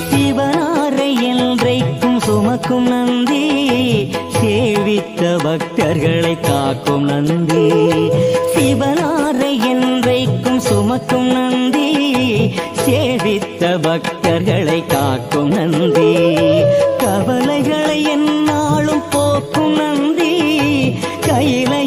சிவனாரை என்றைக்கும் சுமக்கும் நந்தி, சேவித்த பக்தர்களை காக்கும் நந்தி. சிவனாரை என்றைக்கும் சுமக்கும் நந்தி, சேவித்த பக்தர்களை காக்கும் நந்தி. கவலைகளை எந்நாளும் போக்கும் நந்தி, கையிலை